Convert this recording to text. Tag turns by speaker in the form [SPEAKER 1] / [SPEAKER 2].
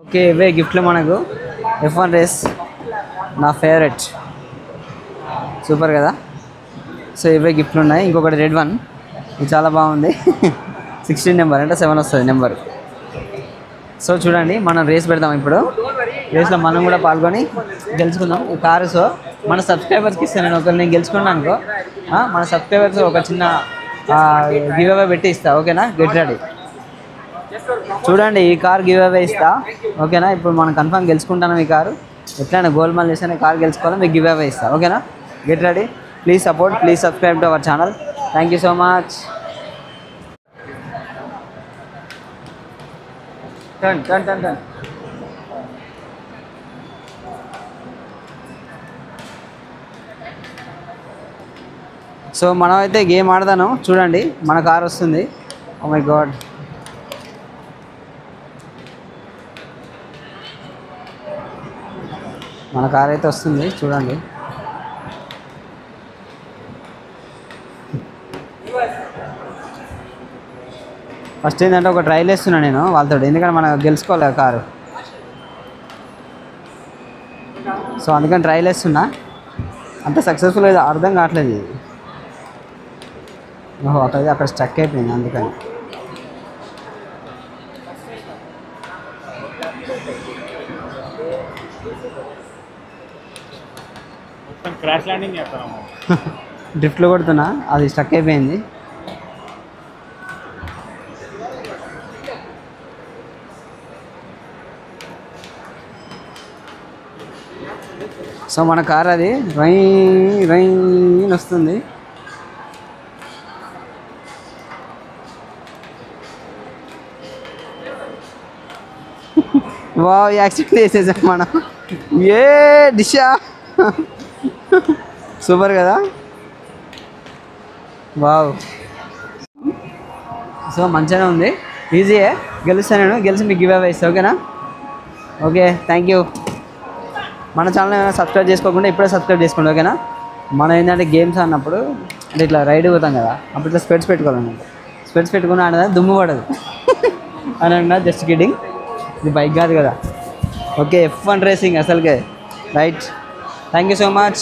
[SPEAKER 1] Okay, ఇవే గిఫ్ట్లు మనకు. F1 రేస్ నా ఫేవరెట్, సూపర్ కదా. సో ఇవే గిఫ్ట్లు ఉన్నాయి. ఇంకొకటి రెడ్ వన్, ఇది చాలా బాగుంది. 16 నెంబర్ అంటే 7 వస్తుంది నెంబర్. సో చూడండి, మనం రేస్ పెడదాం ఇప్పుడు. రేస్లో మనం కూడా పాల్గొని గెలుచుకుందాం ఈ కారు. సో మన సబ్స్క్రైబర్స్కి ఇస్తాను నేను. ఒకరు నేను గెలుచుకున్నాను అనుకో, మన సబ్స్క్రైబర్స్ ఒక చిన్న గివ్ అవే పెట్టి ఇస్తా. ఓకేనా, గెట్ రెడీ. చూడండి, ఈ కార్ గివ్ అవే ఇస్తా. ఓకేనా, ఇప్పుడు మనం కన్ఫర్మ్ గెలుచుకుంటాను ఈ కారు. ఎట్లయినా గోల్మాల్ చేసిన కార్ గెలుచుకోవాలి, మీకు గివ్ అవే ఇస్తా. ఓకేనా, get ready. Please support, please subscribe to our channel. Thank you so much. Turn turn turn turn. So మనమైతే గేమ్ ఆడదాను. చూడండి, మన కార్ వస్తుంది. ఓ మై గాడ్, మన కార్ అయితే వస్తుంది. చూడండి, ఫస్ట్ ఏంటంటే ఒక ట్రైల్ వేస్తున్నా నేను వాళ్ళతో, ఎందుకంటే మనం గెలుచుకోవాలి కారు. సో అందుకని ట్రైల్ వేస్తున్నా. అంత సక్సెస్ఫుల్ అయితే అర్థం కావట్లేదు ఇది. ఓహో, అక్కడ స్టక్ అయిపోయింది అందుకని.
[SPEAKER 2] క్రాష్ ల్యాండింగ్ చేస్తాను.
[SPEAKER 1] డ్రిఫ్ట్లో కొడుతున్నా, అది స్టక్ అయిపోయింది. సో మన కార్ అది రై రై వస్తుంది. వావ్, యాక్సిడెంట్ చేసేసాం మనం. ఏ దిశా, సూపర్ కదా. వావ్, సో మంచిగానే ఉంది, ఈజీయే. గెలుస్తాను నేను, గెలిచి మీకు గివ్ అవే ఇస్తా. ఓకేనా, ఓకే, థ్యాంక్ యూ. మన ఛానల్ ఏమైనా సబ్స్క్రైబ్ చేసుకోకుండా ఇప్పుడే సబ్స్క్రైబ్ చేసుకోండి. ఓకేనా, మనం ఏంటంటే గేమ్స్ అన్నప్పుడు అంటే ఇట్లా రైడ్ పోతాం కదా, అప్పుడు ఇట్లా స్పెట్స్ పెట్టుకోవాలన్నమాట. స్పెట్స్ పెట్టుకుని ఆడదా దుమ్ము పడదు అని అన్నా, జస్ట్ కిడ్డింగ్. ఇది బైక్ కాదు కదా. ఓకే, F1 రేసింగ్ అసలుకే right. Thank you so much.